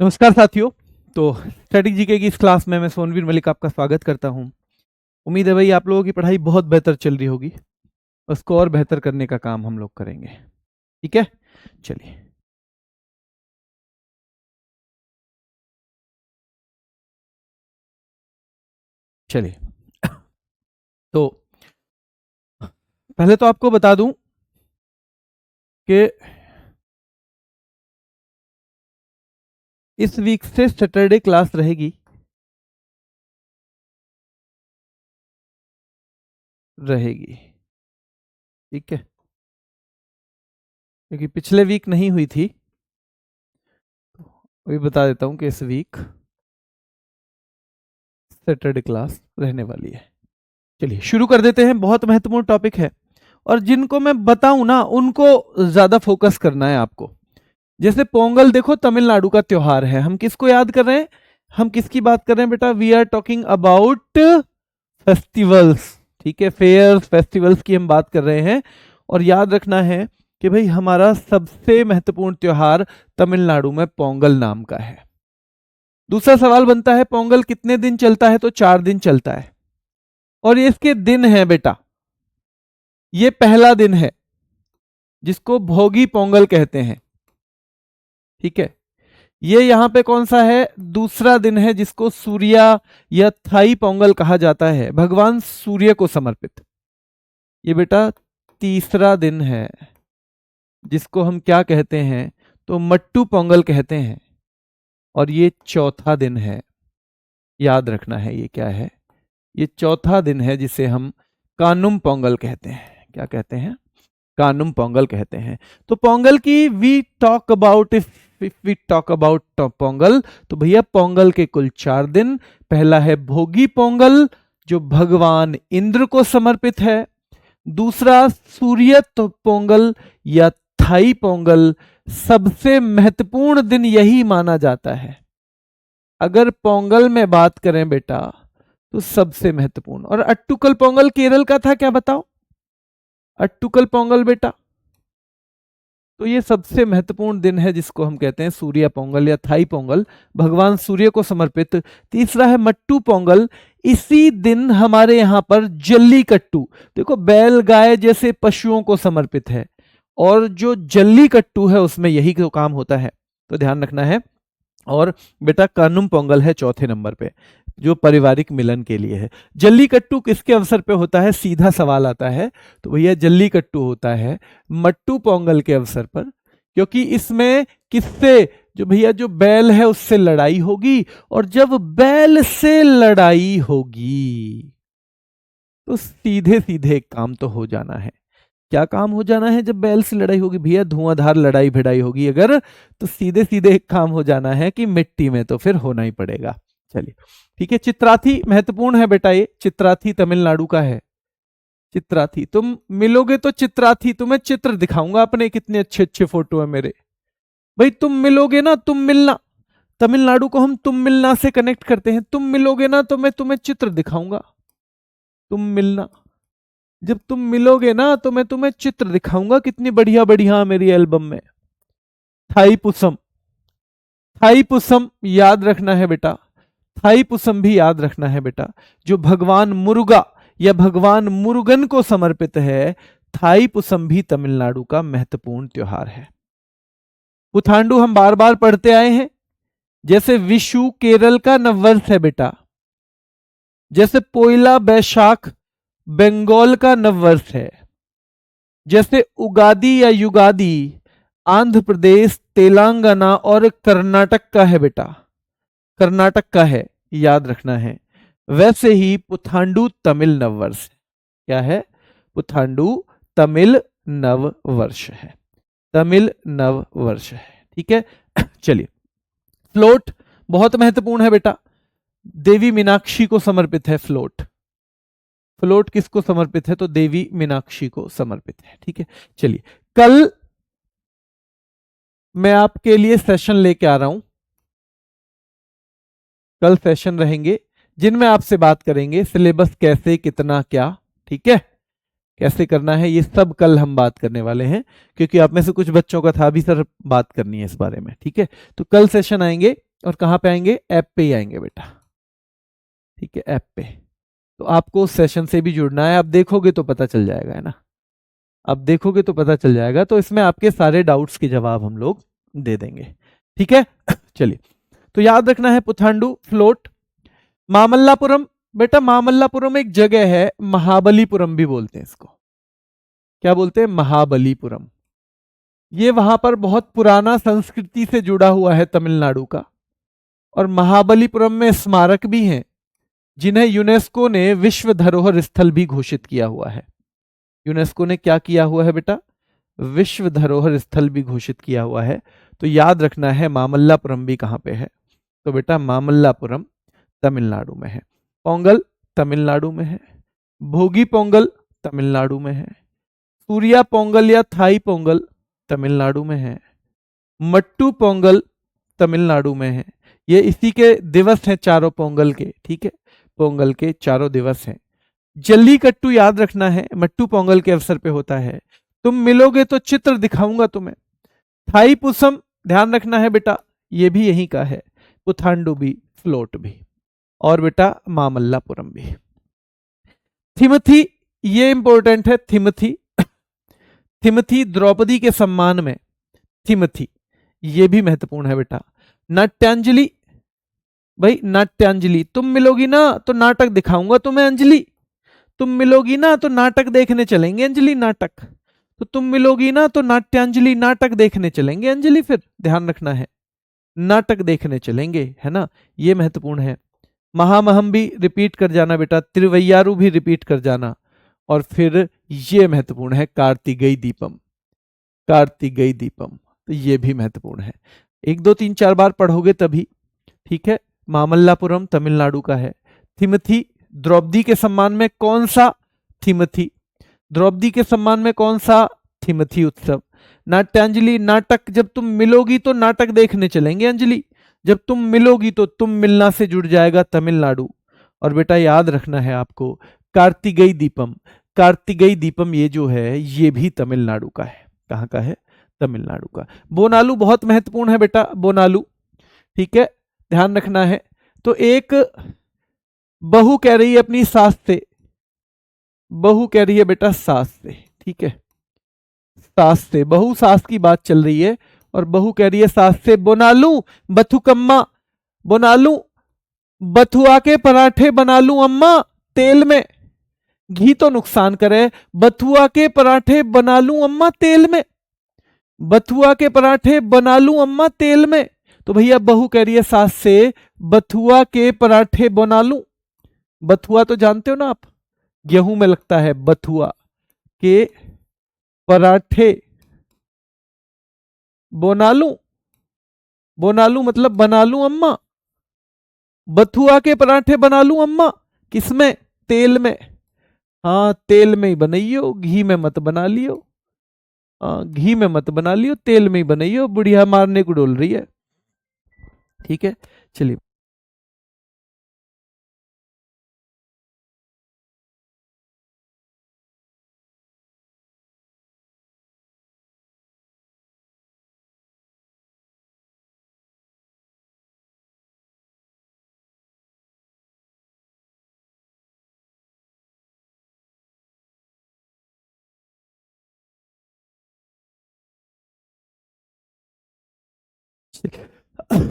नमस्कार साथियों। तो स्टैटिक जीके की इस क्लास में मैं सोनवीर मलिक आपका स्वागत करता हूं। उम्मीद है भाई आप लोगों की पढ़ाई बहुत बेहतर चल रही होगी। उसको और बेहतर करने का काम हम लोग करेंगे। ठीक है, चलिए। चलिए तो पहले तो आपको बता दूं कि इस वीक से सैटरडे क्लास रहेगी ठीक है, क्योंकि पिछले वीक नहीं हुई थी। अभी बता देता हूं कि इस वीक सैटरडे क्लास रहने वाली है। चलिए शुरू कर देते हैं। बहुत महत्वपूर्ण टॉपिक है और जिनको मैं बताऊं ना उनको ज्यादा फोकस करना है आपको। जैसे पोंगल, देखो तमिलनाडु का त्योहार है। हम किसको याद कर रहे हैं? हम किसकी बात कर रहे हैं बेटा? We are talking about festivals. ठीक है, फेयर्स फेस्टिवल्स की हम बात कर रहे हैं। और याद रखना है कि भाई हमारा सबसे महत्वपूर्ण त्योहार तमिलनाडु में पोंगल नाम का है। दूसरा सवाल बनता है, पोंगल कितने दिन चलता है? तो 4 दिन चलता है। और ये इसके दिन है बेटा। ये पहला दिन है जिसको भोगी पोंगल कहते हैं। ठीक है, ये यहां पे कौन सा है? दूसरा दिन है जिसको सूर्या या थाई पोंगल कहा जाता है, भगवान सूर्य को समर्पित। ये बेटा तीसरा दिन है जिसको हम क्या कहते हैं? तो मट्टू पोंगल कहते हैं। और ये चौथा दिन है, याद रखना है ये क्या है? ये चौथा दिन है जिसे हम कानुम पोंगल कहते हैं। क्या कहते हैं? कानुम पोंगल कहते हैं। तो पोंगल की we talk about, if we talk about Pongal, तो भैया पोंगल के कुल 4 दिन। पहला है भोगी पोंगल जो भगवान इंद्र को समर्पित है। दूसरा सूर्य पोंगल या थाई पोंगल, सबसे महत्वपूर्ण दिन यही माना जाता है। अगर पोंगल में बात करें बेटा तो सबसे महत्वपूर्ण। और अट्टुकल पोंगल केरल का था, क्या बताओ? अट्टुकल पोंगल बेटा, तो ये सबसे महत्वपूर्ण दिन है जिसको हम कहते हैं सूर्य पोंगल या थाई पोंगल, भगवान सूर्य को समर्पित। तीसरा है मट्टू पोंगल। इसी दिन हमारे यहां पर जल्लीकट्टू, देखो बैल गाय जैसे पशुओं को समर्पित है, और जो जल्लीकट्टू है उसमें यही तो काम होता है, तो ध्यान रखना है। और बेटा कानुम पोंगल है चौथे नंबर पे, जो पारिवारिक मिलन के लिए है। जल्लीकट्टू किसके अवसर पे होता है? सीधा सवाल आता है। तो भैया जल्लीकट्टू होता है मट्टू पोंगल के अवसर पर, क्योंकि इसमें किससे? जो भैया जो बैल है उससे लड़ाई होगी। और जब बैल से लड़ाई होगी तो सीधे सीधे एक काम तो हो जाना है। क्या काम हो जाना है? जब बैल से लड़ाई होगी भैया, धुआंधार लड़ाई भिड़ाई होगी अगर, तो सीधे सीधे एक काम हो जाना है कि मिट्टी में तो फिर होना ही पड़ेगा। चलिए ठीक है। चित्राथी महत्वपूर्ण है बेटा, ये चित्राथी तमिलनाडु का है। चित्राथी तुम मिलोगे तो चित्राथी तुम्हें चित्र दिखाऊंगा अपने, कितने अच्छे अच्छे फोटो है मेरे। भाई तुम मिलोगे ना, तुम मिलना, तमिलनाडु को हम तुम मिलना से कनेक्ट करते हैं। तुम मिलोगे ना तो मैं तुम्हें चित्र दिखाऊंगा। तुम मिलना, जब तुम मिलोगे ना तो मैं तुम्हें चित्र दिखाऊंगा कितनी बढ़िया बढ़िया मेरी एल्बम में। थाईपुसम, थाईपुसम याद रखना है बेटा। थाईपुसम भी याद रखना है बेटा, जो भगवान मुरुगा या भगवान मुरुगन को समर्पित है। थाईपुसम भी तमिलनाडु का महत्वपूर्ण त्योहार है। पुथांडु हम बार बार पढ़ते आए हैं। जैसे विशु केरल का नववर्ष है बेटा, जैसे पोइला बैशाख बंगाल का नववर्ष है, जैसे उगादी या युगादी आंध्र प्रदेश, तेलंगाना और कर्नाटक का है बेटा, कर्नाटक का है, याद रखना है। वैसे ही पुथांडु तमिल नववर्ष है। क्या है? पुथांडु तमिल नववर्ष है, तमिल नववर्ष है। ठीक है चलिए, फ्लोट बहुत महत्वपूर्ण है बेटा, देवी मीनाक्षी को समर्पित है फ्लोट। फ्लोट किसको समर्पित है? तो देवी मीनाक्षी को समर्पित है। ठीक है चलिए, कल मैं आपके लिए सेशन लेके आ रहा हूं। कल सेशन रहेंगे जिनमें आपसे बात करेंगे सिलेबस कैसे, कितना, क्या। ठीक है, कैसे करना है ये सब कल हम बात करने वाले हैं, क्योंकि आप में से कुछ बच्चों का था भी सर बात करनी है इस बारे में। ठीक है, तो कल सेशन आएंगे और कहां पे आएंगे, ऐप पे ही आएंगे बेटा, ठीक है, ऐप पे। तो आपको उस सेशन से भी जुड़ना है, आप देखोगे तो पता चल जाएगा, है ना, आप देखोगे तो पता चल जाएगा। तो इसमें आपके सारे डाउट्स के जवाब हम लोग दे देंगे, ठीक है। चलिए, तो याद रखना है पुथांडु फ्लोट। मामल्लापुरम, बेटा मामल्लापुरम एक जगह है, महाबलीपुरम भी बोलते हैं इसको, क्या बोलते हैं, महाबलीपुरम। ये वहां पर बहुत पुराना संस्कृति से जुड़ा हुआ है तमिलनाडु का, और महाबलीपुरम में स्मारक भी हैं जिन्हें यूनेस्को ने विश्व धरोहर स्थल भी घोषित किया हुआ है। यूनेस्को ने क्या किया हुआ है बेटा, विश्व धरोहर स्थल भी घोषित किया हुआ है। तो याद रखना है मामल्लापुरम भी कहां पे है, तो बेटा मामल्लापुरम तमिलनाडु में है। पोंगल तमिलनाडु में है, भोगी पोंगल तमिलनाडु में है, सूर्या पोंगल या थाई पोंगल तमिलनाडु में है, मट्टू पोंगल तमिलनाडु में है। ये इसी के दिवस हैं चारों पोंगल के, ठीक है, पोंगल के चारों दिवस हैं। जल्लीकट्टू याद रखना है, मट्टू पोंगल के अवसर पे होता है। तुम मिलोगे तो चित्र दिखाऊंगा तुम्हें। थाई पुसम ध्यान रखना है बेटा, ये भी यहीं का है, पुथांडु भी, फ्लोट भी, और बेटा मामल्लापुरम भी। थिमथी, ये इंपॉर्टेंट है, थिमथी, थिमथी द्रौपदी के सम्मान में, थिमथी, ये भी महत्वपूर्ण है बेटा। नाट्यांजलि, भाई नाट्यांजलि, तुम मिलोगी ना तो नाटक दिखाऊंगा तुम्हें अंजलि, तुम मिलोगी ना तो नाटक देखने चलेंगे अंजलि, नाटक, तो तुम मिलोगी ना तो नाट्यांजलि, नाटक देखने चलेंगे अंजलि, फिर ध्यान रखना है, नाटक देखने चलेंगे, है ना, ये महत्वपूर्ण है। महामहम भी रिपीट कर जाना बेटा, तिरुवैयारू भी रिपीट कर जाना, और फिर ये महत्वपूर्ण है कार्तिकेय दीपम, कार्तिकेय दीपम, तो ये भी महत्वपूर्ण है। 1 2 3 4 बार पढ़ोगे तभी, ठीक है। मामल्लापुरम तमिलनाडु का है। थिमथी द्रौपदी के सम्मान में कौन सा, थिमथी, द्रौपदी के सम्मान में कौन सा, थिमथी उत्सव। नाट्यांजलि, नाटक, जब तुम मिलोगी तो नाटक देखने चलेंगे अंजलि, जब तुम मिलोगी तो तुम मिलना से जुड़ जाएगा तमिलनाडु। और बेटा याद रखना है आपको कार्तिकेय दीपम, कार्तिकेय दीपम ये जो है ये भी तमिलनाडु का है, कहाँ का है, तमिलनाडु का। बोनालू बहुत महत्वपूर्ण है बेटा, बोनालू, ठीक है, ध्यान रखना है। तो एक बहू कह रही है अपनी सास से, बहू कह रही है बेटा सास से, ठीक है, सास से, बहू सास की बात चल रही है, और बहू कह रही है सास से, बोनालू बथुकम्मा, बोनालू बथुआ के पराठे बना लूं अम्मा तेल में, घी तो नुकसान करे, बथुआ के पराठे बना लूं अम्मा तेल में, बथुआ के पराठे बना लूं अम्मा तेल में। तो भैया बहू कह रही है सास से, बथुआ के पराठे बना लूं, बथुआ तो जानते हो ना आप, गेहूं में लगता है, बथुआ के पराठे बना लूं, बना लूं मतलब बना लूं अम्मा, बथुआ के पराठे बना लूं अम्मा, किसमें, तेल में, हाँ तेल में ही बनाइयो, घी में मत बना लियो, घी में मत बना लियो, तेल में ही बनाइयो, बुढ़िया मारने को डोल रही है, ठीक है। चलिए,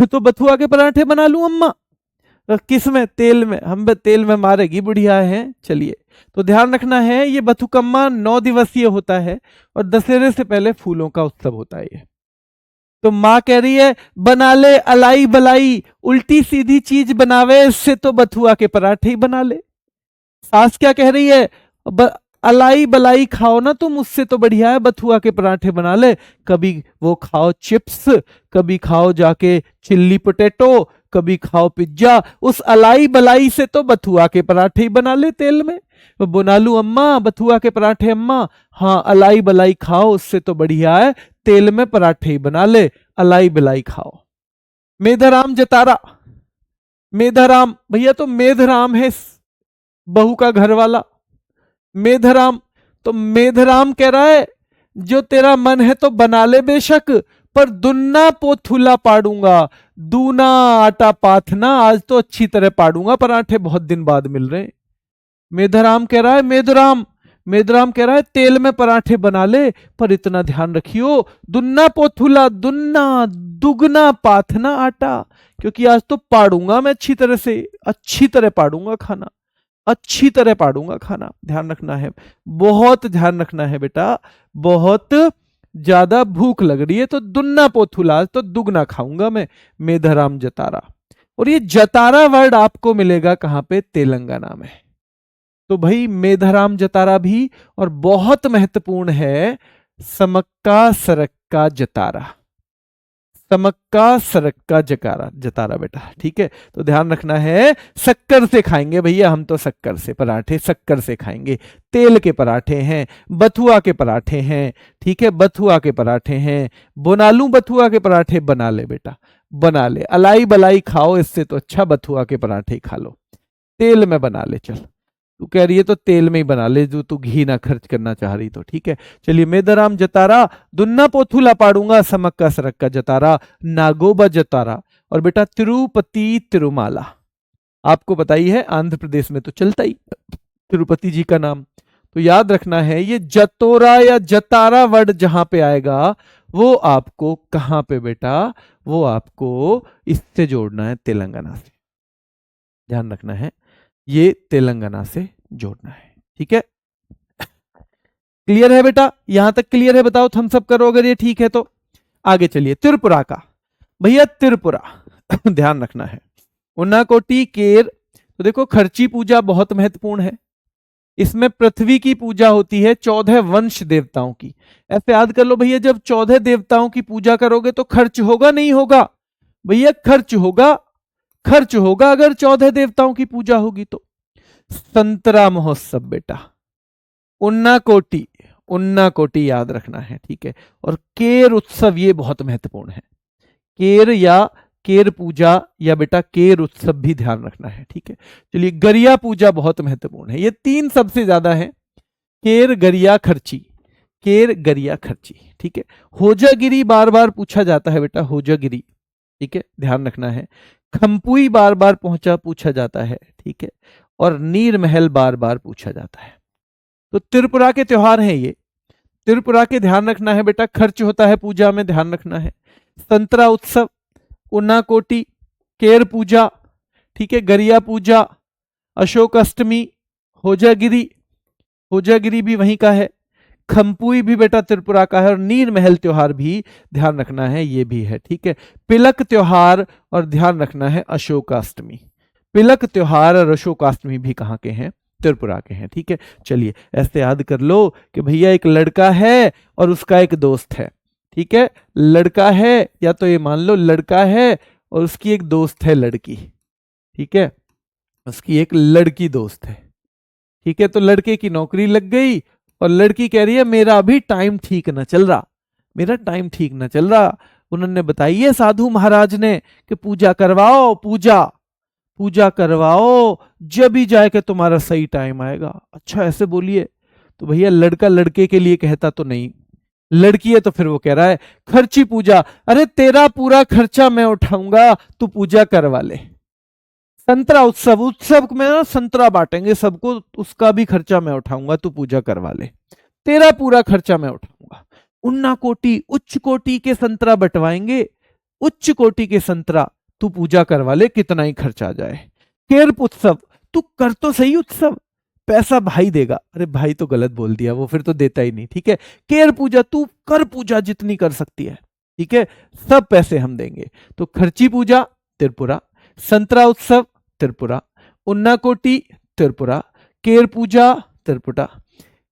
तो बथुआ के पराठे बना लूं अम्मा, किस में, तेल में, हम तेल में मारेगी बुढ़िया है। चलिए, तो ध्यान रखना है ये बथुकम्मा 9 दिवसीय होता है, और दशहरे से पहले फूलों का उत्सव होता है ये। तो माँ कह रही है बना ले अलाई बलाई, उल्टी सीधी चीज बनावे इससे तो बथुआ के पराठे ही बना ले। सास क्या कह रही है, अलाई बलाई खाओ ना तुम, उससे तो बढ़िया है बथुआ के पराठे बना ले, कभी वो खाओ चिप्स, कभी खाओ जाके चिल्ली पोटैटो, कभी खाओ पिज्जा, उस अलाई बलाई से तो बथुआ के पराठे ही बना ले तेल में। तो बना लूं अम्मा बथुआ के पराठे अम्मा, हाँ अलाई बलाई खाओ उससे तो बढ़िया है तेल में पराठे ही बना ले, अलाई बलाई खाओ। मेधाराम जतारा, मेधाराम भैया तो मेधाराम है बहू का घर वाला, मेधाराम, तो मेधाराम कह रहा है जो तेरा मन है तो बना ले बेशक, पर दुन्ना पोथुला पाड़ूंगा, दूना आटा पाथना, आज तो अच्छी तरह पाड़ूंगा, पराठे बहुत दिन बाद मिल रहे हैं। मेधाराम कह रहा है, मेधाराम कह रहा है तेल में पराठे बना ले, पर इतना ध्यान रखियो, दुन्ना पोथुला, दुन्ना दुगना पाथना आटा, क्योंकि आज तो पाड़ूंगा मैं अच्छी तरह से, अच्छी तरह पाड़ूंगा खाना, अच्छी तरह पाड़ूंगा खाना। ध्यान रखना है, बहुत ध्यान रखना है बेटा, बहुत ज्यादा भूख लग रही है तो दुन्ना पोथुला, आज तो दुगना खाऊंगा मैं। मेधाराम जतारा, और ये जतारा वर्ड आपको मिलेगा कहां पे? तेलंगाना में। तो भाई मेधाराम जतारा भी, और बहुत महत्वपूर्ण है समक्का सरक्का जतारा, समक्का सरक्का जकारा जतारा बेटा, ठीक है। तो ध्यान रखना है, शक्कर से खाएंगे भैया हम तो, शक्कर से पराठे शक्कर से खाएंगे, तेल के पराठे हैं, बथुआ के पराठे हैं, ठीक है, बथुआ के पराठे हैं, बोनालू बथुआ के पराठे बना ले बेटा, बना ले, अलाई बलाई खाओ, इससे तो अच्छा बथुआ के पराठे ही खा लो, तेल में बना ले। चल तू कह रही है तो तेल में ही बना ले, जो तू घी ना खर्च करना चाह रही तो, ठीक है। चलिए, मेधाराम जतारा, दुन्ना पोथुला पाड़ूंगा, समक्का सरक्का जतारा, नागोबा जतारा, और बेटा तिरुपति तिरुमाला, आपको पता ही है आंध्र प्रदेश में तो चलता ही तिरुपति जी का नाम। तो याद रखना है, ये जतोरा या जतारा वर्ड जहां पे आएगा वो आपको कहां पे बेटा? वो आपको इससे जोड़ना है, तेलंगाना से। ध्यान रखना है, ये तेलंगाना से जोड़ना है, ठीक है। क्लियर है बेटा? यहां तक क्लियर है? बताओ थम्स अप करो अगर ये ठीक है तो। आगे चलिए, त्रिपुरा का, भैया त्रिपुरा ध्यान रखना है, उन्नाकोटी केर। तो देखो, खर्ची पूजा बहुत महत्वपूर्ण है, इसमें पृथ्वी की पूजा होती है 14 वंश देवताओं की। ऐसे याद कर लो भैया, जब 14 देवताओं की पूजा करोगे तो खर्च होगा नहीं होगा? भैया खर्च होगा, खर्च होगा अगर 14 देवताओं की पूजा होगी तो। संतरा महोत्सव बेटा, उन्नाकोटी, उन्नाकोटी याद रखना है, ठीक है। और केर उत्सव, ये बहुत महत्वपूर्ण है, केर या केर पूजा या बेटा केर उत्सव भी ध्यान रखना है, ठीक है। चलिए, गरिया पूजा बहुत महत्वपूर्ण है, ये तीन सबसे ज्यादा है, केर गरिया खर्ची, केर गरिया खर्ची, ठीक है। होजागिरी बार बार पूछा जाता है बेटा, होजागिरी, ठीक है, ध्यान रखना है। खम्पुई बार बार पूछा जाता है, ठीक है। और नीर महल बार बार पूछा जाता है। तो त्रिपुरा के त्योहार हैं ये, त्रिपुरा के ध्यान रखना है बेटा, खर्च होता है पूजा में, ध्यान रखना है। संतरा उत्सव, उन्नाकोटी, केर पूजा, ठीक है, गरिया पूजा, अशोक अष्टमी, होजागिरी, होजागिरी भी वहीं का है, खम्पुई भी बेटा त्रिपुरा का है, और नीर महल त्योहार भी ध्यान रखना है, ये भी है, ठीक है। पिलक त्योहार, और ध्यान रखना है अशोकाष्टमी, पिलक त्योहार और अशोकाष्टमी भी कहाँ के हैं? त्रिपुरा के हैं, ठीक है। चलिए, ऐसे याद कर लो कि भैया एक लड़का है और उसका एक दोस्त है, ठीक है, लड़का है, या तो ये मान लो लड़का है और उसकी एक दोस्त है लड़की, ठीक है, उसकी एक लड़की दोस्त है, ठीक है। तो लड़के की नौकरी लग गई और लड़की कह रही है मेरा अभी टाइम ठीक ना चल रहा, मेरा टाइम ठीक ना चल रहा। उन्होंने बताइए साधु महाराज ने कि पूजा करवाओ, पूजा पूजा करवाओ, जब ही जाए कि तुम्हारा सही टाइम आएगा। अच्छा, ऐसे बोलिए। तो भैया लड़का लड़के के लिए कहता तो नहीं, लड़की है तो फिर वो कह रहा है खर्ची पूजा, अरे तेरा पूरा खर्चा मैं उठाऊंगा, तू पूजा करवा ले। संतरा उत्सव, उत्सव में ना संतरा बांटेंगे सबको, उसका भी खर्चा मैं उठाऊंगा, तू पूजा करवा ले, तेरा पूरा खर्चा मैं उठाऊंगा। उन्नाकोटी, उच्च कोटि के संतरा बंटवाएंगे, उच्च कोटि के संतरा, तू पूजा करवा ले, कितना ही खर्चा आ जाए। केरप उत्सव, तू कर तो सही उत्सव, पैसा भाई देगा। अरे भाई तो गलत बोल दिया, वो फिर तो देता ही नहीं, ठीक है। केर पूजा, तू कर पूजा जितनी कर सकती है, ठीक है, सब पैसे हम देंगे। तो खर्ची पूजा त्रिपुरा, संतरा उत्सव त्रिपुरा, उन्नाकोटी त्रिपुरा, केर पूजा त्रिपुरा,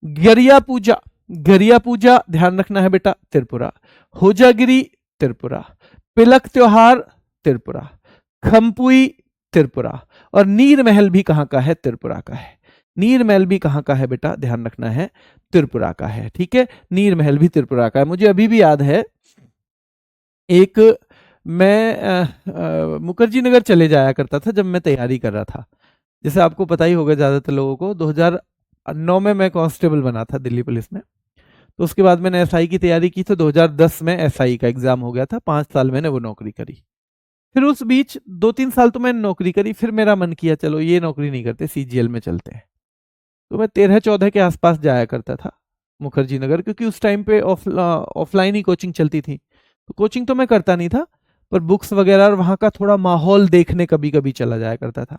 गरिया पूजा, गरिया पूजा ध्यान रखना है बेटा त्रिपुरा, होजागिरी त्रिपुरा, पिलक त्योहार त्रिपुरा, खम्पुई त्रिपुरा, और नीर महल भी कहां का है? त्रिपुरा का है। नीर महल भी कहां का है बेटा? ध्यान रखना है, त्रिपुरा का है, ठीक है। नीर महल भी त्रिपुरा का है। मुझे अभी भी याद है, एक मैं मुखर्जी नगर चले जाया करता था जब मैं तैयारी कर रहा था, जैसे आपको पता ही होगा ज्यादातर लोगों को, 2009 में मैं कांस्टेबल बना था दिल्ली पुलिस में। तो उसके बाद मैंने एसआई की तैयारी की, तो 2010 में एसआई का एग्जाम हो गया था, 5 साल मैंने वो नौकरी करी। फिर उस बीच 2-3 साल तो मैंने नौकरी करी, फिर मेरा मन किया चलो ये नौकरी नहीं करते, सीजीएल में चलते हैं। तो मैं 13-14 के आसपास जाया करता था मुखर्जी नगर, क्योंकि उस टाइम पे ऑफलाइन ही कोचिंग चलती थी। तो कोचिंग तो मैं करता नहीं था, पर बुक्स वगैरह और वहाँ का थोड़ा माहौल देखने कभी कभी चला जाया करता था।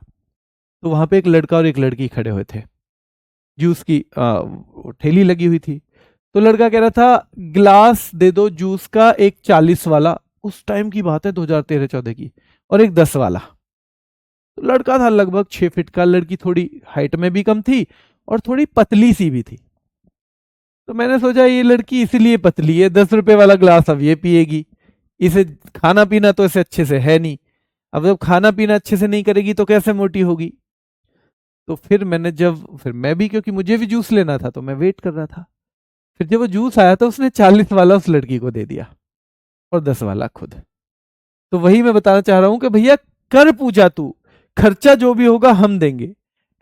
तो वहाँ पे एक लड़का और एक लड़की खड़े हुए थे, जूस की ठेली लगी हुई थी। तो लड़का कह रहा था गिलास दे दो जूस का, एक 40 वाला, उस टाइम की बात है 2013-14 की, और एक 10 वाला। तो लड़का था लगभग 6 फीट का, लड़की थोड़ी हाइट में भी कम थी और थोड़ी पतली सी भी थी। तो मैंने सोचा ये लड़की इसीलिए पतली है, 10 रुपए वाला ग्लास अब ये पिएगी, इसे खाना पीना तो इसे अच्छे से है नहीं, अब जब खाना पीना अच्छे से नहीं करेगी तो कैसे मोटी होगी। तो फिर मैं भी, क्योंकि मुझे भी जूस लेना था तो मैं वेट कर रहा था। फिर जब वो जूस आया तो उसने 40 वाला उस लड़की को दे दिया और 10 वाला खुद। तो वही मैं बताना चाह रहा हूं कि भैया कर पूजा तू, खर्चा जो भी होगा हम देंगे।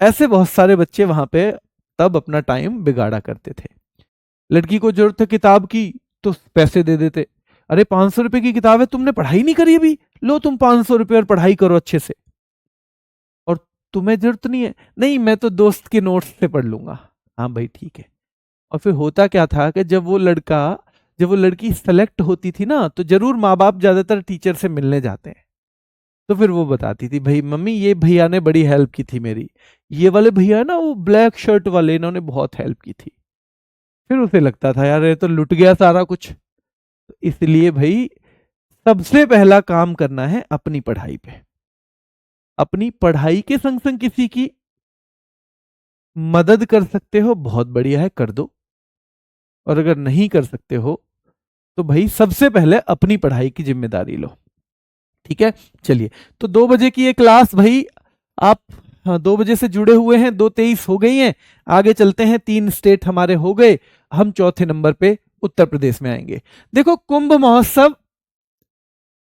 ऐसे बहुत सारे बच्चे वहां पे तब अपना टाइम बिगाड़ा करते थे। लड़की को जरूरत है किताब की तो पैसे दे देते, अरे 500 रुपए की किताब है, तुमने पढ़ाई नहीं करी अभी, लो तुम 500 रुपए और पढ़ाई करो अच्छे से, और तुम्हें जरूरत नहीं है, नहीं मैं तो दोस्त के नोट्स से पढ़ लूंगा। हाँ भाई ठीक है। और फिर होता क्या था कि जब वो लड़की सेलेक्ट होती थी ना, तो जरूर माँ बाप ज्यादातर टीचर से मिलने जाते हैं। तो फिर वो बताती थी, भाई मम्मी ये भैया ने बड़ी हेल्प की थी मेरी, ये वाले भैया ना वो ब्लैक शर्ट वाले, इन्होंने बहुत हेल्प की थी। फिर उसे लगता था यार ये तो लुट गया सारा कुछ। तो इसलिए भाई सबसे पहला काम करना है अपनी पढ़ाई पे। अपनी पढ़ाई के संग संग किसी की मदद कर सकते हो, बहुत बढ़िया है, कर दो। और अगर नहीं कर सकते हो तो भाई सबसे पहले अपनी पढ़ाई की जिम्मेदारी लो। ठीक है, चलिए। तो 2 बजे की ये क्लास भाई, आप 2 बजे से जुड़े हुए हैं, 2:23 हो गई हैं। आगे चलते हैं, 3 स्टेट हमारे हो गए, हम चौथे नंबर पे उत्तर प्रदेश में आएंगे। देखो कुंभ महोत्सव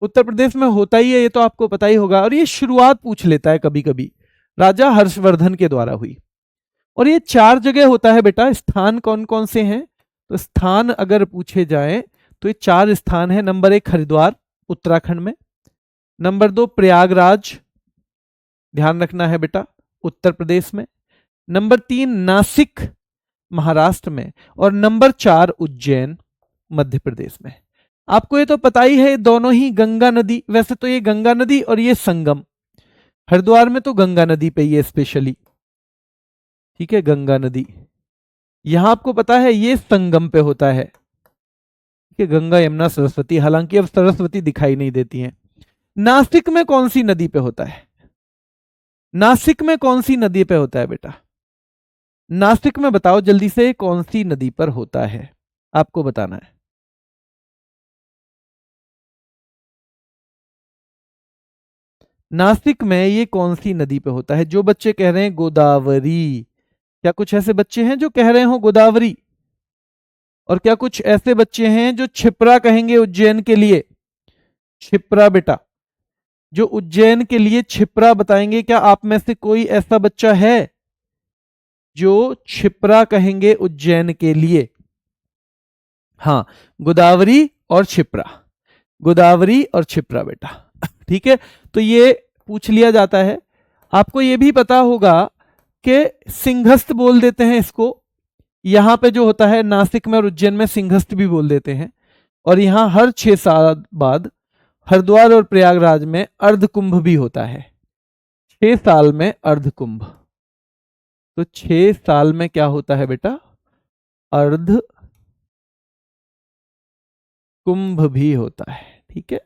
उत्तर प्रदेश में होता ही है, ये तो आपको पता ही होगा। और ये शुरुआत पूछ लेता है कभी कभी, राजा हर्षवर्धन के द्वारा हुई। और ये 4 जगह होता है बेटा। स्थान कौन कौन से हैं? तो स्थान अगर पूछे जाए तो ये 4 स्थान है। नंबर 1 हरिद्वार उत्तराखंड में, नंबर 2 प्रयागराज, ध्यान रखना है बेटा, उत्तर प्रदेश में, नंबर 3 नासिक महाराष्ट्र में, और नंबर 4 उज्जैन मध्य प्रदेश में। आपको ये तो पता ही है, दोनों ही गंगा नदी, वैसे तो ये गंगा नदी और ये संगम, हरिद्वार में तो गंगा नदी पे ये स्पेशली, ठीक है, गंगा नदी। यहां आपको पता है ये संगम पे होता है कि गंगा यमुना सरस्वती, हालांकि अब सरस्वती दिखाई नहीं देती हैं। नासिक में कौन सी नदी पे होता है? नासिक में कौन सी नदी पे होता है बेटा? नासिक में बताओ जल्दी से, कौन सी नदी पर होता है, आपको बताना है। नासिक में ये कौन सी नदी पे होता है? जो बच्चे कह रहे हैं गोदावरी, क्या कुछ ऐसे बच्चे हैं जो कह रहे हो गोदावरी? और क्या कुछ ऐसे बच्चे हैं जो क्षिप्रा कहेंगे उज्जैन के लिए? क्षिप्रा बेटा, जो उज्जैन के लिए क्षिप्रा बताएंगे, क्या आप में से कोई ऐसा बच्चा है जो क्षिप्रा कहेंगे उज्जैन के लिए? हाँ, गोदावरी और क्षिप्रा, गोदावरी और क्षिप्रा बेटा। ठीक है, तो ये पूछ लिया जाता है। आपको ये भी पता होगा कि सिंहस्थ बोल देते हैं इसको, यहां पे जो होता है नासिक में और उज्जैन में सिंहस्थ भी बोल देते हैं। और यहां हर 6 साल बाद हरिद्वार और प्रयागराज में अर्धकुंभ भी होता है, 6 साल में अर्धकुंभ। तो 6 साल में क्या होता है बेटा? अर्ध कुंभ भी होता है। ठीक है,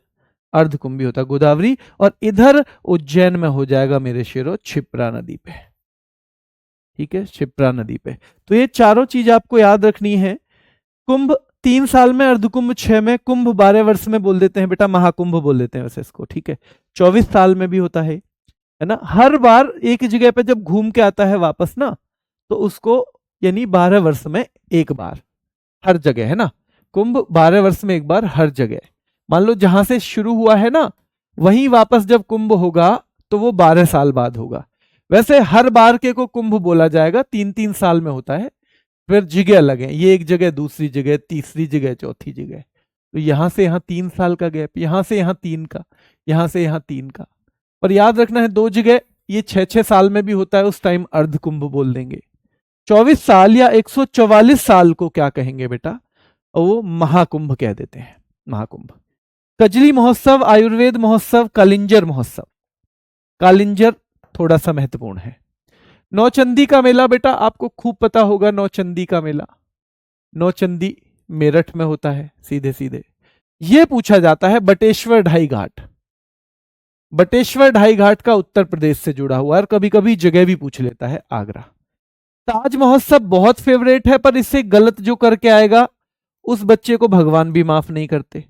अर्धकुंभ भी होता है गोदावरी, और इधर उज्जैन में हो जाएगा मेरे शेरों क्षिप्रा नदी पे। ठीक है, क्षिप्रा नदी पे। तो ये चारों चीज आपको याद रखनी है। कुंभ 3 साल में, अर्धकुंभ 6 में, कुंभ 12 वर्ष में बोल देते हैं बेटा, महाकुंभ बोल देते हैं वैसे इसको। ठीक है, 24 साल में भी होता है ना। हर बार एक जगह पे जब घूम के आता है वापस ना, तो उसको यानी 12 वर्ष में एक बार हर जगह, है ना। कुंभ 12 वर्ष में एक बार हर जगह। मान लो जहां से शुरू हुआ है ना, वहीं वापस जब कुंभ होगा तो वो 12 साल बाद होगा। वैसे हर बार के को कुंभ बोला जाएगा, 3-3 साल में होता है। फिर जगह लगे, ये एक जगह, दूसरी जगह, तीसरी जगह, चौथी जगह। तो यहां से यहां 3 साल का गैप, यहां से यहां 3 का, यहां से यहां 3 का। पर याद रखना है 2 जगह, ये 6-6 साल में भी होता है, उस टाइम अर्ध कुंभ बोल देंगे। 24 साल या 144 साल को क्या कहेंगे बेटा? वो महाकुंभ कह देते हैं, महाकुंभ। कजली महोत्सव, आयुर्वेद महोत्सव, कालिंजर महोत्सव। कालिंजर थोड़ा सा महत्वपूर्ण है। नौचंदी का मेला बेटा आपको खूब पता होगा, नौचंदी का मेला, नौचंदी मेरठ में होता है सीधे सीधे। यह पूछा जाता है बटेश्वर ढाई घाट, बटेश्वर ढाई घाट का उत्तर प्रदेश से जुड़ा हुआ है, और कभी कभी जगह भी पूछ लेता है, आगरा। ताज महोत्सव बहुत फेवरेट है, पर इससे गलत जो करके आएगा उस बच्चे को भगवान भी माफ नहीं करते।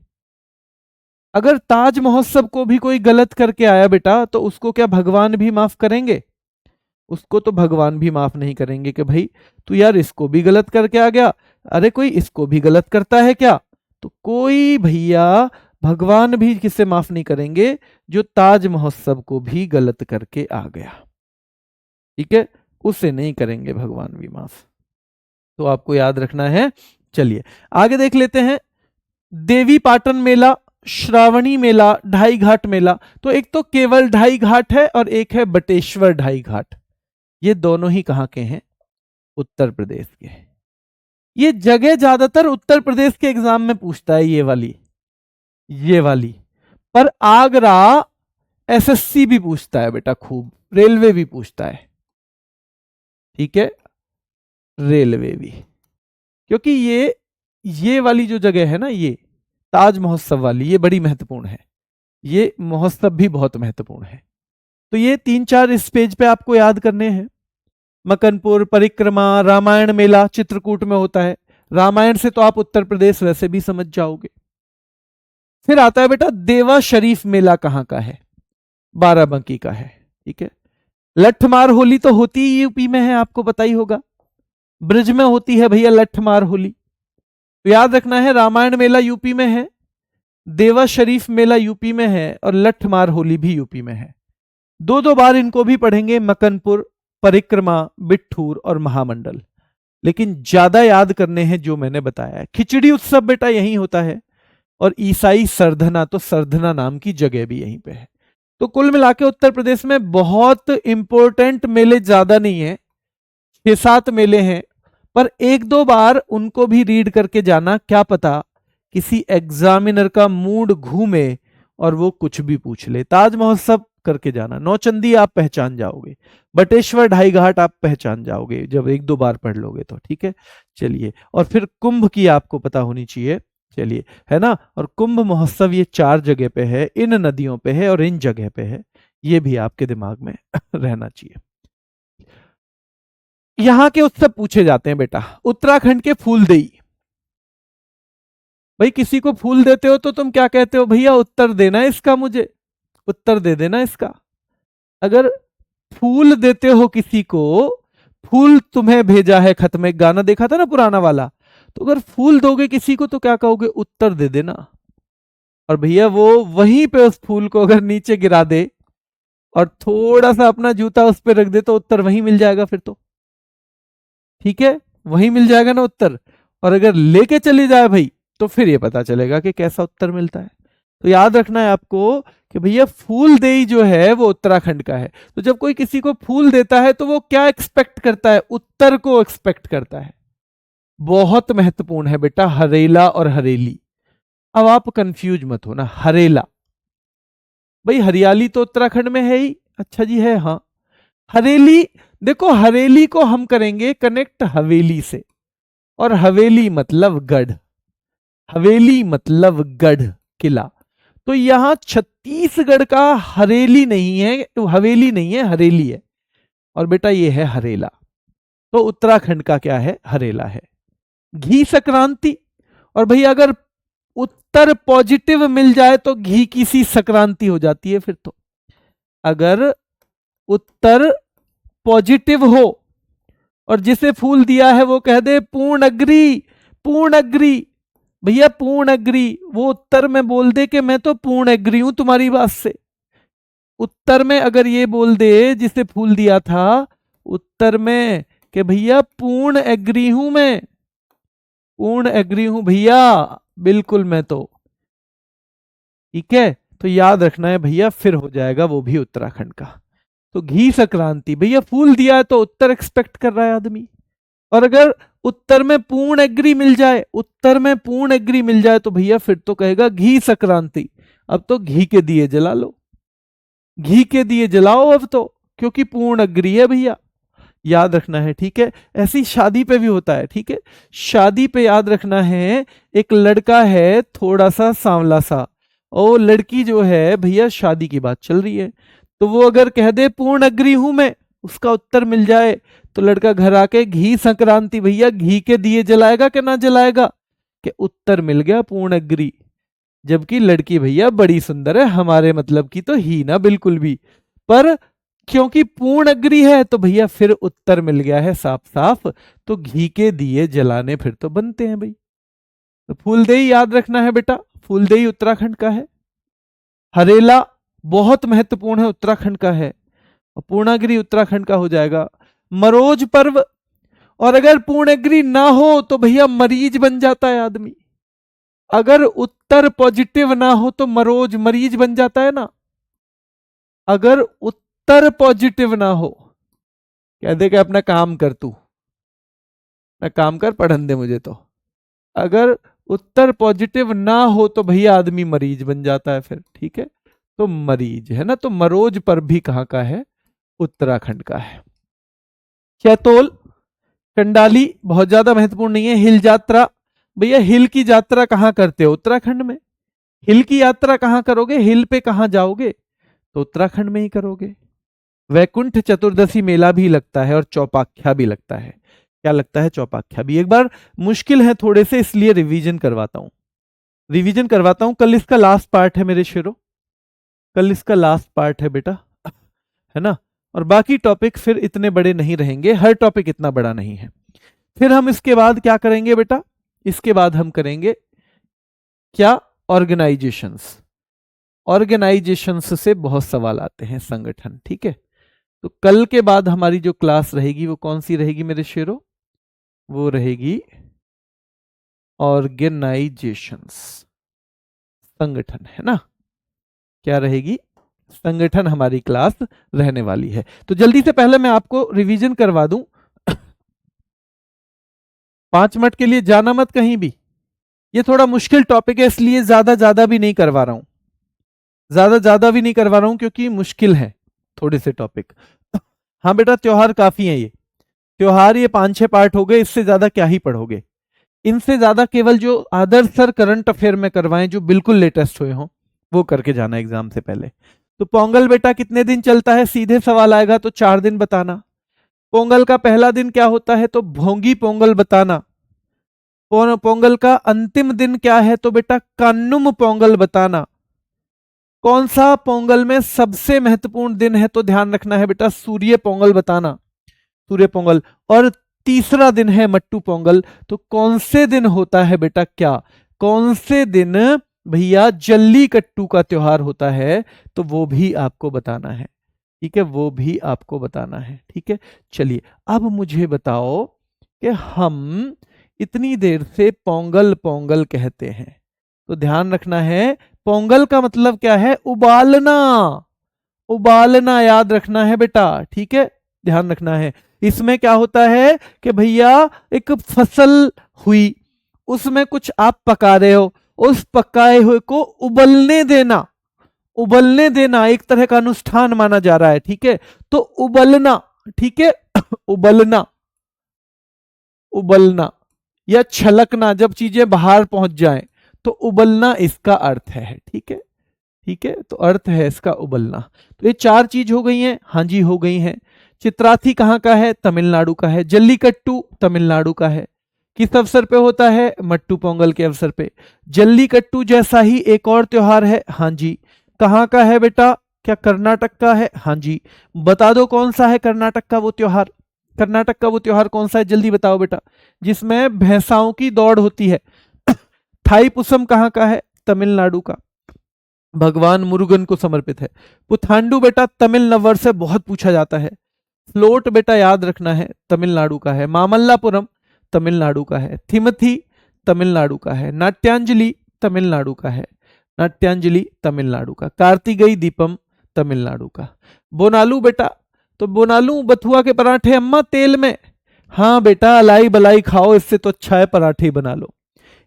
अगर ताज महोत्सव को भी कोई गलत करके आया बेटा, तो उसको क्या भगवान भी माफ करेंगे? उसको तो भगवान भी माफ नहीं करेंगे कि भाई तू यार इसको भी गलत करके आ गया, अरे कोई इसको भी गलत करता है क्या? तो कोई भैया भगवान भी किसे माफ नहीं करेंगे जो ताज महोत्सव को भी गलत करके आ गया, ठीक है, उसे नहीं करेंगे भगवान भी माफ। तो आपको याद रखना है। चलिए आगे देख लेते हैं। देवी पाटन मेला, श्रावणी मेला, ढाई घाट मेला। तो एक तो केवल ढाई घाट है और एक है बटेश्वर ढाई घाट। ये दोनों ही कहां के हैं? उत्तर प्रदेश के। ये जगह ज्यादातर उत्तर प्रदेश के एग्जाम में पूछता है, ये वाली। पर आगरा एसएससी भी पूछता है बेटा खूब, रेलवे भी पूछता है, ठीक है, रेलवे भी। क्योंकि ये वाली जो जगह है ना, ये ताज महोत्सव वाली, ये बड़ी महत्वपूर्ण है, ये महोत्सव भी बहुत महत्वपूर्ण है। तो ये 3-4 इस पेज पे आपको याद करने हैं। मकनपुर, परिक्रमा, रामायण मेला चित्रकूट में होता है। रामायण से तो आप उत्तर प्रदेश वैसे भी समझ जाओगे। फिर आता है बेटा देवा शरीफ मेला, कहां का है? बाराबंकी का है, ठीक है। लठमार होली तो होती ही यूपी में है, आपको पता ही होगा, ब्रिज में होती है भैया लठमार होली। तो याद रखना है रामायण मेला यूपी में है, देवा शरीफ मेला यूपी में है, और लठमार होली भी यूपी में है। 2-2 बार इनको भी पढ़ेंगे, मकनपुर, परिक्रमा, बिट्ठूर और महामंडल। लेकिन ज्यादा याद करने हैं जो मैंने बताया है। खिचड़ी उत्सव बेटा यहीं होता है, और ईसाई सरधना, तो सरधना नाम की जगह भी यहीं पे है। तो कुल मिला के उत्तर प्रदेश में बहुत इंपॉर्टेंट मेले ज्यादा नहीं है, 6-7 मेले हैं, पर 1-2 बार उनको भी रीड करके जाना, क्या पता किसी एग्जामिनर का मूड घूमे और वो कुछ भी पूछ ले। ताज महोत्सव करके जाना, नौचंदी आप पहचान जाओगे, बटेश्वर ढाई घाट आप पहचान जाओगे जब 1-2 बार पढ़ लोगे तो, ठीक है। चलिए, और फिर कुंभ की आपको पता होनी चाहिए, चलिए, है ना। और कुंभ महोत्सव ये 4 जगह पे है, इन नदियों पे है और इन जगह पे है, ये भी आपके दिमाग में रहना चाहिए। यहां के उत्सव पूछे जाते हैं बेटा। उत्तराखंड के फूलदेई, भाई किसी को फूल देते हो तो तुम क्या कहते हो? भैया उत्तर देना इसका, मुझे उत्तर दे देना इसका। अगर फूल देते हो किसी को, फूल तुम्हें भेजा है खत में, गाना देखा था ना पुराना वाला, तो अगर फूल दोगे किसी को तो क्या कहोगे? उत्तर दे देना। और भैया वो वहीं पे उस फूल को अगर नीचे गिरा दे और थोड़ा सा अपना जूता उस पर रख दे तो उत्तर वहीं मिल जाएगा फिर तो, ठीक है, वहीं मिल जाएगा ना उत्तर। और अगर लेके चली जाए भाई तो फिर ये पता चलेगा कि कैसा उत्तर मिलता है। तो याद रखना है आपको कि भैया फूलदेई जो है वो उत्तराखंड का है। तो जब कोई किसी को फूल देता है तो वो क्या एक्सपेक्ट करता है? उत्तर को एक्सपेक्ट करता है। बहुत महत्वपूर्ण है बेटा हरेला और हरेली। अब आप कंफ्यूज मत होना, हरेला भाई हरियाली तो उत्तराखंड में है ही, अच्छा जी है, हाँ। हरेली, देखो हरेली को हम करेंगे कनेक्ट हवेली से, और हवेली मतलब गढ़, हवेली मतलब गढ़ किला। तो यहां छत्तीसगढ़ का हरेली नहीं है, हवेली नहीं है, हरेली है, और बेटा ये है हरेला। तो उत्तराखंड का क्या है? हरेला है। घी संक्रांति, और भाई अगर उत्तर पॉजिटिव मिल जाए तो घी की सी संक्रांति हो जाती है फिर तो। अगर उत्तर पॉजिटिव हो और जिसे फूल दिया है वो कह दे पूर्ण अग्री, पूर्ण अग्री, भैया पूर्ण अग्री, वो उत्तर में बोल दे कि मैं तो पूर्ण एग्री हूं तुम्हारी बात से। उत्तर में अगर ये बोल दे जिसे फूल दिया था, उत्तर में कि भैया पूर्ण एग्री हूं मैं, पूर्ण एग्री हूं भैया, बिल्कुल मैं तो, ठीक है। तो याद रखना है भैया, फिर हो जाएगा वो भी उत्तराखंड का। तो घी संक्रांति, भैया फूल दिया है तो उत्तर एक्सपेक्ट कर रहा है आदमी, और अगर उत्तर में पूर्ण एग्री मिल जाए, उत्तर में पूर्ण एग्री मिल जाए तो भैया फिर तो कहेगा घी संक्रांति। अब तो घी के दिए जला लो, घी के दिए जलाओ अब तो, क्योंकि पूर्ण एग्री है भैया, याद रखना है, ठीक है। ऐसी शादी पे भी होता है, ठीक है। शादी पे याद रखना है, एक लड़का है थोड़ा सा सांवला सा, और लड़की जो है भैया शादी की बात चल रही है, तो वो अगर कह दे पूर्ण एग्री हूं मैं, उसका उत्तर मिल जाए, तो लड़का घर आके घी संक्रांति, भैया घी के दिए जलाएगा कि ना जलाएगा, कि उत्तर मिल गया पूर्ण एग्री। जबकि लड़की भैया बड़ी सुंदर है, हमारे मतलब की तो ही ना बिल्कुल भी, पर क्योंकि पूर्ण अग्री है तो भैया फिर उत्तर मिल गया है साफ साफ, तो घी के दिए जलाने फिर तो बनते हैं भाई। तो फूलदेई याद रखना है बेटा, फूलदेई उत्तराखंड का है। हरेला बहुत महत्वपूर्ण है, उत्तराखंड का है, और पूर्णागिरी उत्तराखंड का हो जाएगा। मरोज पर्व, और अगर पूर्णागिरी ना हो तो भैया मरीज बन जाता है आदमी, अगर उत्तर पॉजिटिव ना हो तो मरोज मरीज बन जाता है ना। अगर उत्तर पॉजिटिव ना हो, कह दे कि अपना काम कर तू, अपना काम कर, पढ़न दे मुझे तो। अगर उत्तर पॉजिटिव ना हो तो भैया आदमी मरीज बन जाता है फिर, ठीक है। तो मरीज है ना, तो मरोज पर भी कहां का है, उत्तराखंड का है। चैतोल, कंडाली बहुत ज्यादा महत्वपूर्ण नहीं है। हिल यात्रा, भैया हिल की यात्रा कहां करते हो, उत्तराखंड में। हिल की यात्रा कहां करोगे, हिल पे कहां जाओगे, तो उत्तराखंड में ही करोगे। वैकुंठ चतुर्दशी मेला भी लगता है, और चौपाख्या भी लगता है। क्या लगता है, चौपाख्या भी। एक बार मुश्किल है थोड़े से, इसलिए रिवीजन करवाता हूं, रिवीजन करवाता हूं। कल इसका लास्ट पार्ट है मेरे शेरों, कल इसका लास्ट पार्ट है बेटा, है ना। और बाकी टॉपिक फिर इतने बड़े नहीं रहेंगे, हर टॉपिक इतना बड़ा नहीं है। फिर हम इसके बाद क्या करेंगे बेटा, इसके बाद हम करेंगे क्या, ऑर्गेनाइजेशंस। ऑर्गेनाइजेशंस से बहुत सवाल आते हैं, संगठन, ठीक है। तो कल के बाद हमारी जो क्लास रहेगी वो कौन सी रहेगी मेरे शेरों, वो रहेगी ऑर्गेनाइजेशंस, संगठन, है ना। क्या रहेगी, संगठन हमारी क्लास रहने वाली है। तो जल्दी से पहले मैं आपको रिवीजन करवा दूं, 5 मिनट के लिए जाना मत कहीं भी। ये थोड़ा मुश्किल टॉपिक है, इसलिए ज्यादा भी नहीं करवा रहा हूं, ज्यादा भी नहीं करवा रहा हूं, क्योंकि मुश्किल है थोड़े से टॉपिक। हाँ बेटा, त्योहार काफी है, ये त्योहार ये 5-6 पार्ट हो गए, इससे ज्यादा क्या ही पढ़ोगे। इनसे ज्यादा केवल जो आदर्श सर करंट अफेयर में करवाएं, जो बिल्कुल लेटेस्ट हुए हों, वो करके जाना एग्जाम से पहले। तो पोंगल बेटा कितने दिन चलता है, सीधे सवाल आएगा तो 4 दिन बताना। पोंगल का पहला दिन क्या होता है, तो भोंगी पोंगल बताना। पोंगल का अंतिम दिन क्या है, तो बेटा कान्नुम पोंगल बताना। कौन सा पोंगल में सबसे महत्वपूर्ण दिन है, तो ध्यान रखना है बेटा सूर्य पोंगल बताना, सूर्य पोंगल। और तीसरा दिन है मट्टू पोंगल। तो कौन से दिन होता है बेटा, क्या कौन से दिन भैया जल्लीकट्टू का त्योहार होता है, तो वो भी आपको बताना है, ठीक है, वो भी आपको बताना है, ठीक है। चलिए अब मुझे बताओ कि हम इतनी देर से पोंगल पोंगल कहते हैं, तो ध्यान रखना है पोंगल का मतलब क्या है, उबालना, उबालना याद रखना है बेटा, ठीक है, ध्यान रखना है। इसमें क्या होता है कि भैया एक फसल हुई, उसमें कुछ आप पका रहे हो, उस पकाए हुए को उबलने देना, उबलने देना एक तरह का अनुष्ठान माना जा रहा है, ठीक है। तो उबलना, ठीक है, उबलना, उबलना या छलकना, जब चीजें बाहर पहुंच जाएं तो उबलना इसका अर्थ है, ठीक है, ठीक है। तो अर्थ है इसका उबलना। तो ये 4 चीज हो गई हैं, हाँ जी हो गई हैं। चित्राथी कहाँ का है, तमिलनाडु का है। जल्लीकट्टू तमिलनाडु का है। किस अवसर पे होता है, मट्टू पोंगल के अवसर पे। जल्लीकट्टू जैसा ही एक और त्योहार है, हाँ जी, कहाँ का है बेटा, क्या कर्नाटक का है, हाँ जी। बता दो कौन सा है कर्नाटक का वो त्योहार, कर्नाटक का वो त्योहार कौन सा है, जल्दी बताओ बेटा, जिसमें भैंसाओं की दौड़ होती है। थाईपुसम कहाँ का है, तमिलनाडु का, भगवान मुरुगन को समर्पित है। पुथांडु बेटा तमिल नववर्ष से बहुत पूछा जाता है। फ्लोट बेटा याद रखना है तमिलनाडु का है, मामल्लापुरम तमिलनाडु का है, थिमथी तमिलनाडु का है, नाट्यांजलि तमिलनाडु का है, नाट्यांजलि तमिलनाडु का, कार्तिकेय दीपम तमिलनाडु का। बोनालू बेटा, तो बोनालू बथुआ के पराठे अम्मा तेल में, हाँ बेटा अलाई बलाई खाओ, इससे तो अच्छा है पराठे ही बना लो,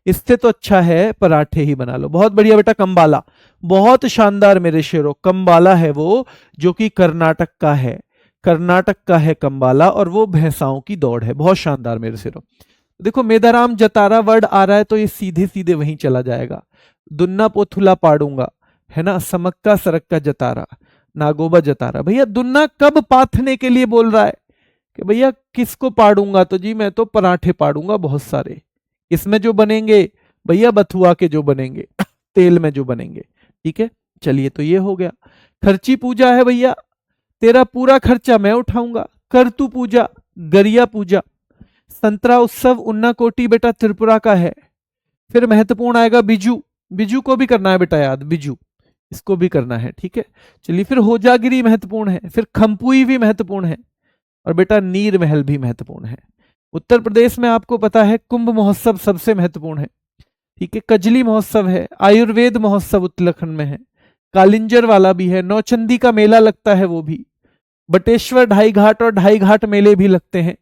इससे तो अच्छा है पराठे ही बना लो। बहुत बढ़िया बेटा, कंबाला, बहुत शानदार मेरे शेरों, कंबाला है वो जो कि कर्नाटक का है, कर्नाटक का है कंबाला, और वो भैंसाओं की दौड़ है, बहुत शानदार मेरे शेरों। देखो मेदाराम जतारा वर्ड आ रहा है तो ये सीधे सीधे वहीं चला जाएगा, दुन्ना पोथुला पाड़ूंगा, है ना, समक्का सरक्का जतारा, नागोबा जतारा। भैया दुन्ना कब पाथने के लिए बोल रहा है कि भैया किसको पाड़ूंगा, तो जी मैं तो पराठे पाड़ूंगा बहुत सारे, इसमें जो बनेंगे भैया बथुआ के जो बनेंगे तेल में जो बनेंगे, ठीक है। चलिए तो ये हो गया। खर्ची पूजा है भैया, तेरा पूरा खर्चा मैं उठाऊंगा, कर तू पूजा, गरिया पूजा। संतरा उत्सव उन्नाकोटी बेटा त्रिपुरा का है। फिर महत्वपूर्ण आएगा बिजू, बिजू को भी करना है बेटा याद, बिजू इसको भी करना है, ठीक है। चलिए फिर होजागिरी महत्वपूर्ण है, फिर खम्पुई भी महत्वपूर्ण है, और बेटा नीर महल भी महत्वपूर्ण है। उत्तर प्रदेश में आपको पता है कुंभ महोत्सव सबसे महत्वपूर्ण है, ठीक है। कजली महोत्सव है, आयुर्वेद महोत्सव उत्तराखंड में है, कालिंजर वाला भी है, नौचंदी का मेला लगता है वो भी, बटेश्वर ढाई घाट और ढाई घाट मेले भी लगते हैं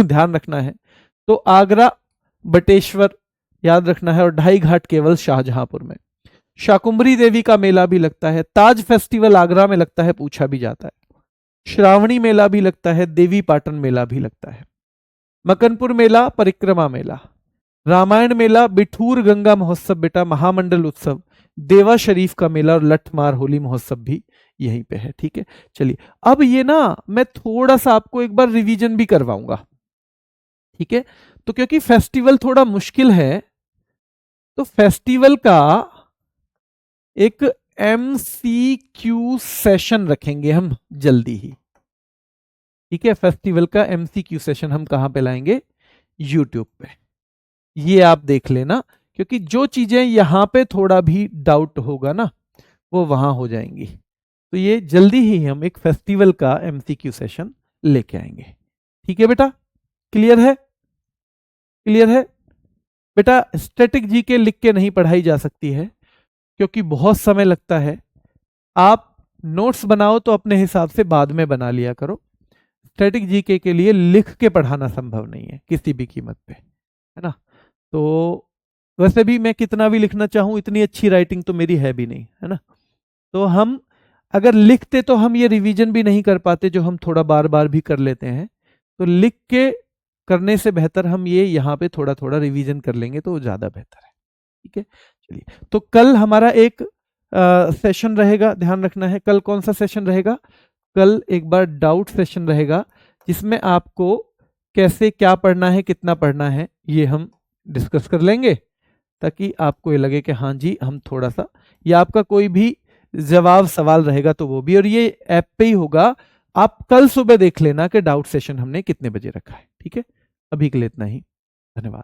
ध्यान रखना है। तो आगरा बटेश्वर याद रखना है, और ढाई घाट केवल शाहजहांपुर में। शाकुंभरी देवी का मेला भी लगता है, ताज फेस्टिवल आगरा में लगता है, पूछा भी जाता है। श्रावणी मेला भी लगता है, देवी पाटन मेला भी लगता है, मकनपुर मेला, परिक्रमा मेला, रामायण मेला, बिठूर गंगा महोत्सव बेटा, महामंडल उत्सव, देवा शरीफ का मेला, और लठमार होली महोत्सव भी यहीं पे है, ठीक है। चलिए अब ये ना मैं थोड़ा सा आपको एक बार रिवीजन भी करवाऊंगा, ठीक है। तो क्योंकि फेस्टिवल थोड़ा मुश्किल है, तो फेस्टिवल का एक MCQ सेशन रखेंगे हम जल्दी ही, ठीक है। फेस्टिवल का MCQ सेशन हम कहां पे लाएंगे, यूट्यूब पे, ये आप देख लेना, क्योंकि जो चीजें यहां पे थोड़ा भी डाउट होगा ना वो वहां हो जाएंगी। तो ये जल्दी ही हम एक फेस्टिवल का MCQ सेशन लेके आएंगे, ठीक है बेटा। क्लियर है, क्लियर है बेटा। स्टैटिक जीके लिख के नहीं पढ़ाई जा सकती है क्योंकि बहुत समय लगता है। आप नोट्स बनाओ तो अपने हिसाब से बाद में बना लिया करो, स्टैटिक जीके के लिए लिख के पढ़ाना संभव नहीं है किसी भी कीमत पे, है ना। तो वैसे भी मैं कितना भी लिखना चाहूं, इतनी अच्छी राइटिंग तो मेरी है भी नहीं, है ना। तो हम अगर लिखते तो हम ये रिवीजन भी नहीं कर पाते जो हम थोड़ा बार बार भी कर लेते हैं। तो लिख के करने से बेहतर हम ये यहाँ पे थोड़ा थोड़ा रिवीजन कर लेंगे तो ज़्यादा बेहतर है, ठीक है। चलिए तो कल हमारा एक सेशन रहेगा, ध्यान रखना है। कल कौन सा सेशन रहेगा, कल एक बार डाउट सेशन रहेगा जिसमें आपको कैसे क्या पढ़ना है, कितना पढ़ना है, ये हम डिस्कस कर लेंगे, ताकि आपको ये लगे कि हाँ जी हम थोड़ा सा, या आपका कोई भी जवाब सवाल रहेगा तो वो भी, और ये ऐप पे ही होगा। आप कल सुबह देख लेना कि डाउट सेशन हमने कितने बजे रखा है, ठीक है। अभी के लिए इतना ही, धन्यवाद।